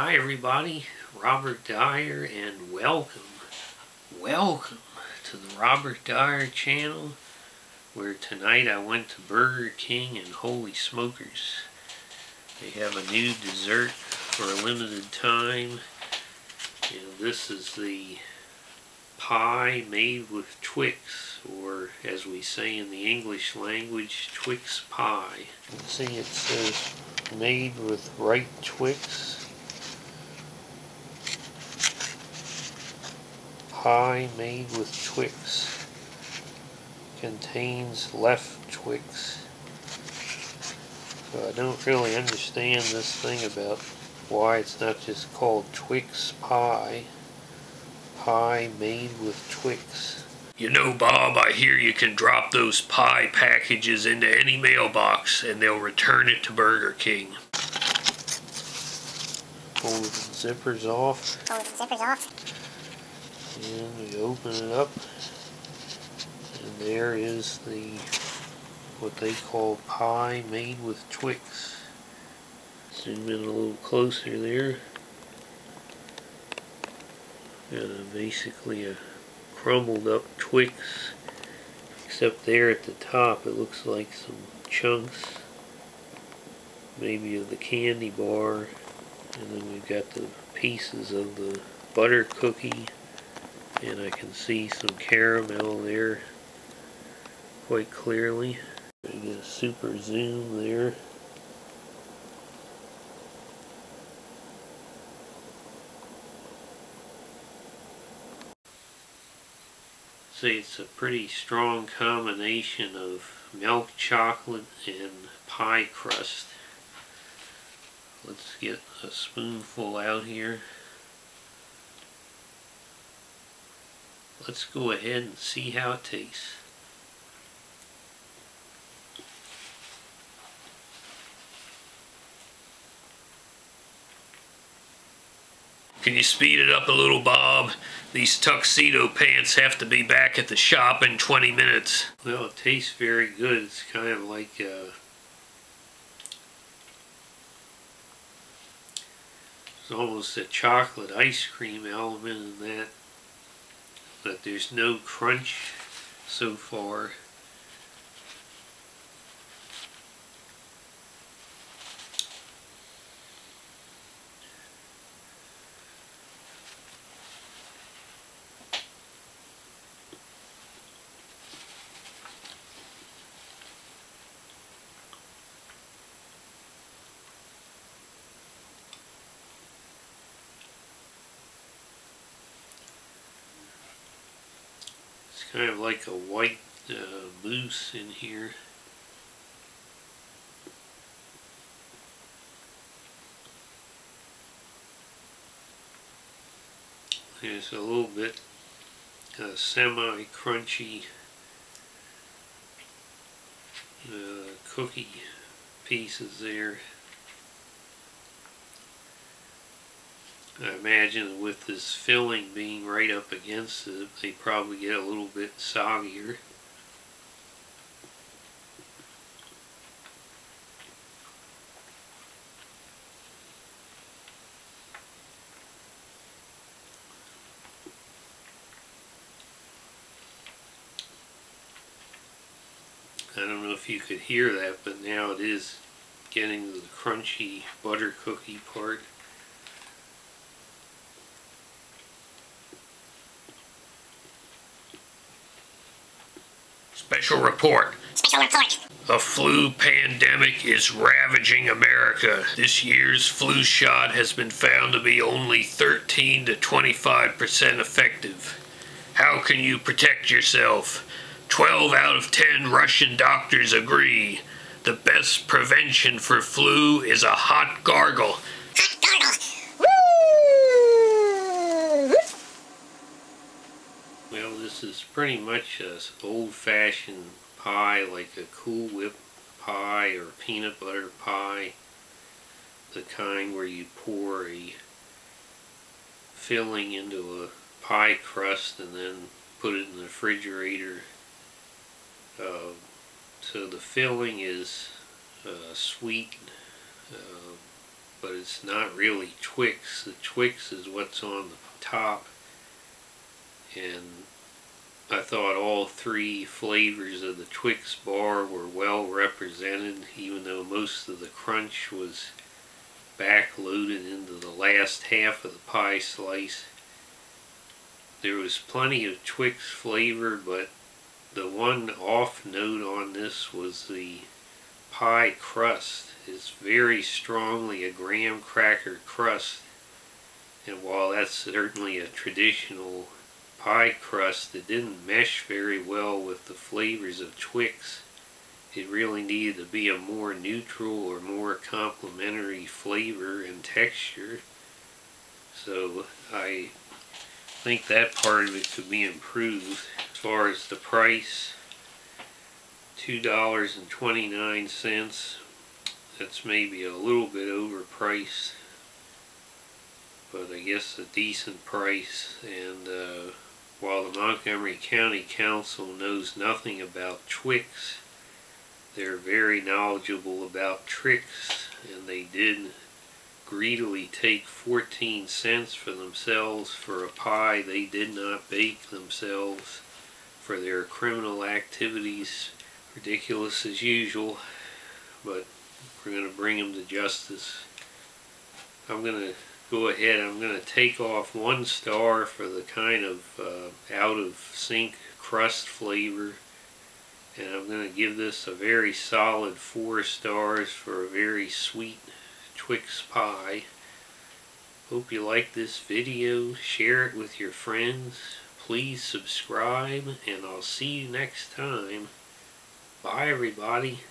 Hi everybody, Robert Dyer, and welcome to the Robert Dyer channel, where tonight I went to Burger King and holy smokers, they have a new dessert for a limited time. And this is the pie made with Twix, or as we say in the English language, Twix Pie. You can see it says made with right Twix. Pie made with Twix. Contains left Twix. So I don't really understand this thing about why it's not just called Twix Pie. Pie made with Twix. You know, Bob, I hear you can drop those pie packages into any mailbox and they'll return it to Burger King. Pull the zippers off. And we open it up, and there is what they call pie made with Twix. Zoom in a little closer there. Basically a crumbled up Twix, except there at the top it looks like some chunks, maybe of the candy bar, and then we've got the pieces of the butter cookie. And I can see some caramel there quite clearly. I get a super zoom there. See, it's a pretty strong combination of milk chocolate and pie crust. Let's get a spoonful out here. Let's go ahead and see how it tastes. Can you speed it up a little, Bob? These tuxedo pants have to be back at the shop in 20 minutes. Well, it tastes very good. It's kind of like there's almost a chocolate ice cream element in that. But there's no crunch so far. Kind of like a white mousse in here. There's a little bit semi-crunchy cookie pieces there. I imagine with this filling being right up against it, they probably get a little bit soggier. I don't know if you could hear that, but now it is getting to the crunchy butter cookie part. Special report. A flu pandemic is ravaging America. This year's flu shot has been found to be only 13 to 25% effective. How can you protect yourself? 12 out of 10 Russian doctors agree. The best prevention for flu is a hot gargle. Well, this is pretty much an old-fashioned pie, like a Cool Whip pie or peanut butter pie. The kind where you pour a filling into a pie crust and then put it in the refrigerator. So the filling is sweet but it's not really Twix. The Twix is what's on the top, and I thought all three flavors of the Twix bar were well represented, even though most of the crunch was backloaded into the last half of the pie slice. There was plenty of Twix flavor, but the one off note on this was the pie crust. It's very strongly a graham cracker crust, and while that's certainly a traditional pie crust, it didn't mesh very well with the flavors of Twix. It really needed to be a more neutral or more complementary flavor and texture. So I think that part of it could be improved. As far as the price, $2.29. That's maybe a little bit overpriced, but I guess a decent price. And while the Montgomery County Council knows nothing about Twix, they're very knowledgeable about tricks, and they did greedily take 14 cents for themselves for a pie they did not bake themselves for their criminal activities. Ridiculous as usual, but we're going to bring them to justice. I'm going to go ahead, I'm going to take off 1 star for the kind of out of sync crust flavor, and I'm going to give this a very solid 4 stars for a very sweet Twix pie. Hope you like this video. Share it with your friends. Please subscribe, and I'll see you next time. Bye everybody.